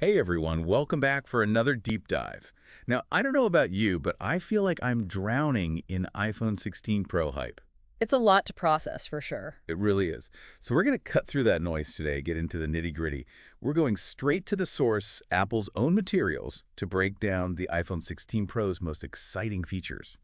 Hey everyone, welcome back for another deep dive. Now, I don't know about you, but I feel like I'm drowning in iPhone 16 Pro hype. It's a lot to process, for sure. It really is. So we're going to cut through that noise today, get into the nitty-gritty. We're going straight to the source, Apple's own materials, to break down the iPhone 16 Pro's most exciting features.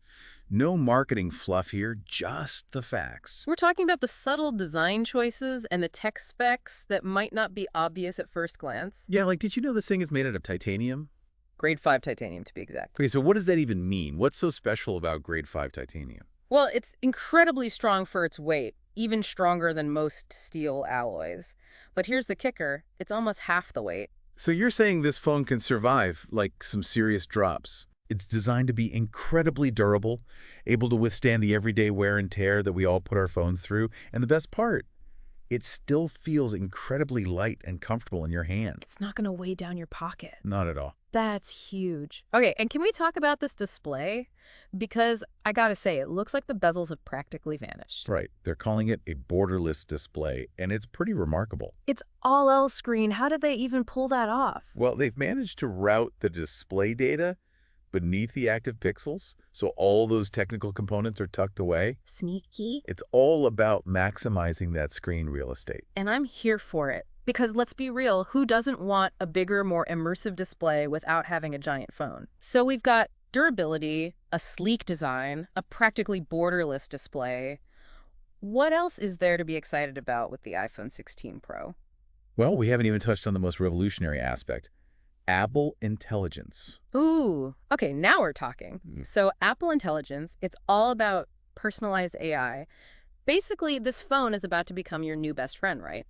No marketing fluff here, just the facts. We're talking about the subtle design choices and the tech specs that might not be obvious at first glance. Yeah, like, did you know this thing is made out of titanium? Grade 5 titanium, to be exact. Okay, so what does that even mean? What's so special about grade 5 titanium? Well, it's incredibly strong for its weight, even stronger than most steel alloys. But here's the kicker, it's almost half the weight. So you're saying this phone can survive, like, some serious drops. It's designed to be incredibly durable, able to withstand the everyday wear and tear that we all put our phones through. And the best part, it still feels incredibly light and comfortable in your hand. It's not going to weigh down your pocket. Not at all. That's huge. Okay, and can we talk about this display? Because I gotta say, it looks like the bezels have practically vanished. Right. They're calling it a borderless display, and it's pretty remarkable. It's all L screen. How did they even pull that off? Well, they've managed to route the display data beneath the active pixels, so all those technical components are tucked away. Sneaky. It's all about maximizing that screen real estate. And I'm here for it. Because let's be real, who doesn't want a bigger, more immersive display without having a giant phone? So we've got durability, a sleek design, a practically borderless display. What else is there to be excited about with the iPhone 16 Pro? Well, we haven't even touched on the most revolutionary aspect, Apple Intelligence. Ooh, okay, now we're talking. So Apple Intelligence, it's all about personalized AI. Basically, this phone is about to become your new best friend, right?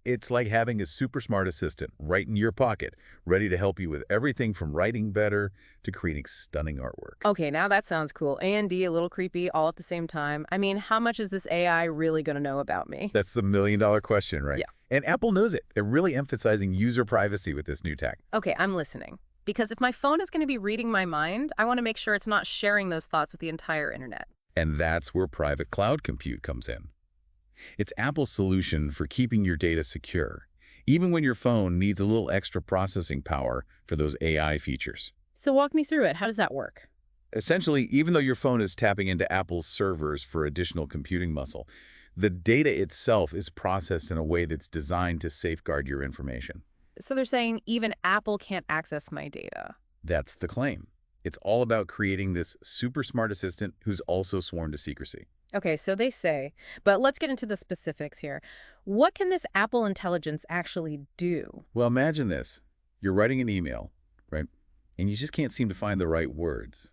It's like having a super smart assistant right in your pocket, ready to help you with everything from writing better to creating stunning artwork. Okay, now that sounds cool. A&D, a little creepy, all at the same time. I mean, how much is this AI really going to know about me? That's the million-dollar question, right? Yeah. And Apple knows it. They're really emphasizing user privacy with this new tech. Okay, I'm listening. Because if my phone is going to be reading my mind, I want to make sure it's not sharing those thoughts with the entire internet. And that's where private cloud compute comes in. It's Apple's solution for keeping your data secure, even when your phone needs a little extra processing power for those AI features. So walk me through it. How does that work? Essentially, even though your phone is tapping into Apple's servers for additional computing muscle, the data itself is processed in a way that's designed to safeguard your information. So they're saying even Apple can't access my data. That's the claim. It's all about creating this super smart assistant who's also sworn to secrecy. Okay, so they say, but let's get into the specifics here. What can this Apple Intelligence actually do? Well, imagine this. You're writing an email, right? And you just can't seem to find the right words.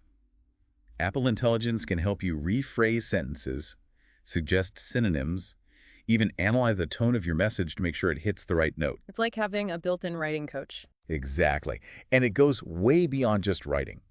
Apple Intelligence can help you rephrase sentences, suggest synonyms, even analyze the tone of your message to make sure it hits the right note. It's like having a built-in writing coach. Exactly. And it goes way beyond just writing.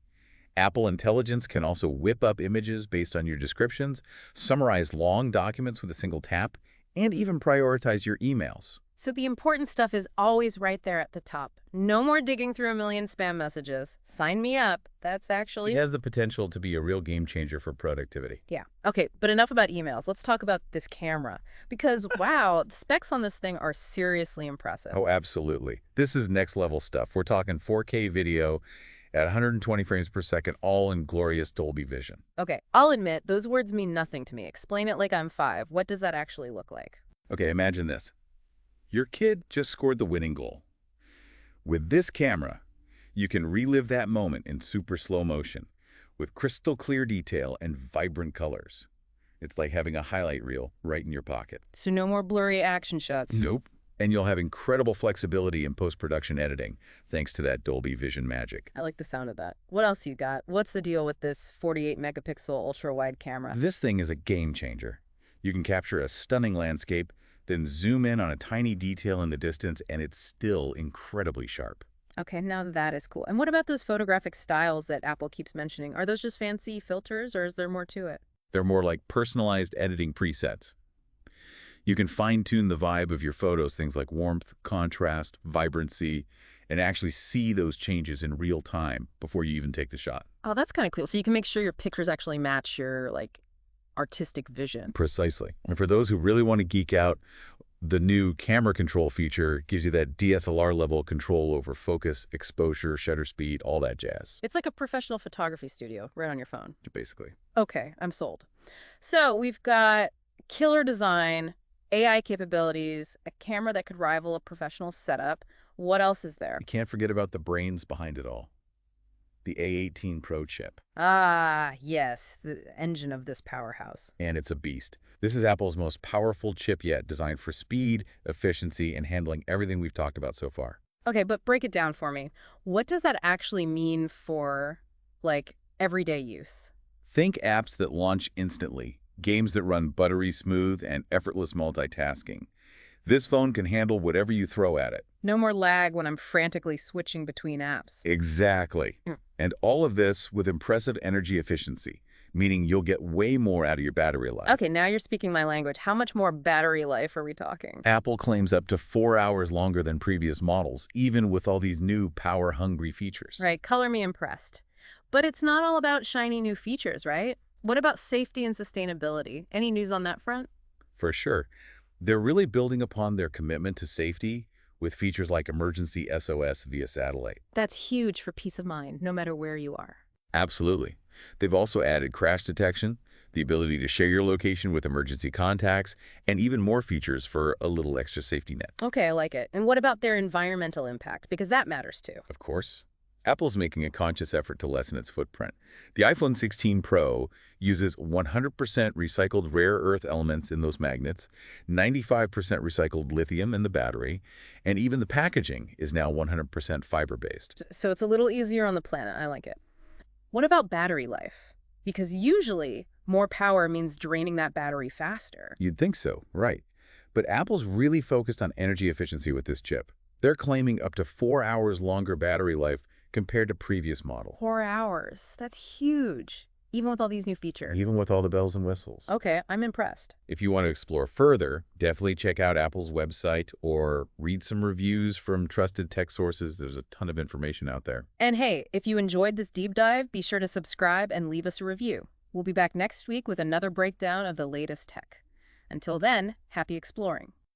Apple Intelligence can also whip up images based on your descriptions, summarize long documents with a single tap, and even prioritize your emails. So the important stuff is always right there at the top. No more digging through a million spam messages. Sign me up. That's actually... It has the potential to be a real game changer for productivity. Yeah. Okay, but enough about emails. Let's talk about this camera. Because, wow, the specs on this thing are seriously impressive. Oh, absolutely. This is next level stuff. We're talking 4K video at 120 frames per second, all in glorious Dolby Vision. Okay, I'll admit, those words mean nothing to me. Explain it like I'm 5. What does that actually look like? Okay, imagine this. Your kid just scored the winning goal. With this camera, you can relive that moment in super slow motion with crystal clear detail and vibrant colors. It's like having a highlight reel right in your pocket. So no more blurry action shots. Nope. And you'll have incredible flexibility in post-production editing, thanks to that Dolby Vision magic. I like the sound of that. What else you got? What's the deal with this 48-megapixel ultra-wide camera? This thing is a game changer. You can capture a stunning landscape, then zoom in on a tiny detail in the distance, and it's still incredibly sharp. Okay, now that is cool. And what about those photographic styles that Apple keeps mentioning? Are those just fancy filters, or is there more to it? They're more like personalized editing presets. You can fine-tune the vibe of your photos, things like warmth, contrast, vibrancy, and actually see those changes in real time before you even take the shot. Oh, that's kind of cool. So you can make sure your pictures actually match your, artistic vision. Precisely. And for those who really want to geek out, The new camera control feature gives you that DSLR level control over focus, exposure, shutter speed, all that jazz, It's like a professional photography studio right on your phone. basically. Okay, I'm sold. So we've got killer design, AI capabilities, a camera that could rival a professional setup. What else is there? You can't forget about the brains behind it all. The A18 Pro chip. Ah, yes, the engine of this powerhouse. And it's a beast. This is Apple's most powerful chip yet, designed for speed, efficiency, and handling everything we've talked about so far. Okay, but break it down for me. What does that actually mean for, like, everyday use? Think apps that launch instantly, games that run buttery smooth, and effortless multitasking. This phone can handle whatever you throw at it. No more lag when I'm frantically switching between apps. Exactly. Mm. And all of this with impressive energy efficiency, meaning you'll get way more out of your battery life. Okay, now you're speaking my language. How much more battery life are we talking? Apple claims up to 4 hours longer than previous models, even with all these new power-hungry features. Right, color me impressed. But it's not all about shiny new features, right? What about safety and sustainability? Any news on that front? For sure. They're really building upon their commitment to safety with features like emergency SOS via satellite. That's huge for peace of mind, no matter where you are. Absolutely. They've also added crash detection, the ability to share your location with emergency contacts, and even more features for a little extra safety net. Okay, I like it. And what about their environmental impact? Because that matters too. Of course, Apple's making a conscious effort to lessen its footprint. The iPhone 16 Pro uses 100% recycled rare earth elements in those magnets, 95% recycled lithium in the battery, and even the packaging is now 100% fiber-based. So it's a little easier on the planet. I like it. What about battery life? Because usually more power means draining that battery faster. You'd think so, right. But Apple's really focused on energy efficiency with this chip. They're claiming up to 4 hours longer battery life compared to previous model, 4 hours. That's huge, even with all these new features. even with all the bells and whistles. Okay, I'm impressed. If you want to explore further, definitely check out Apple's website or read some reviews from trusted tech sources. There's a ton of information out there. And hey, if you enjoyed this deep dive, be sure to subscribe and leave us a review. We'll be back next week with another breakdown of the latest tech. Until then, happy exploring.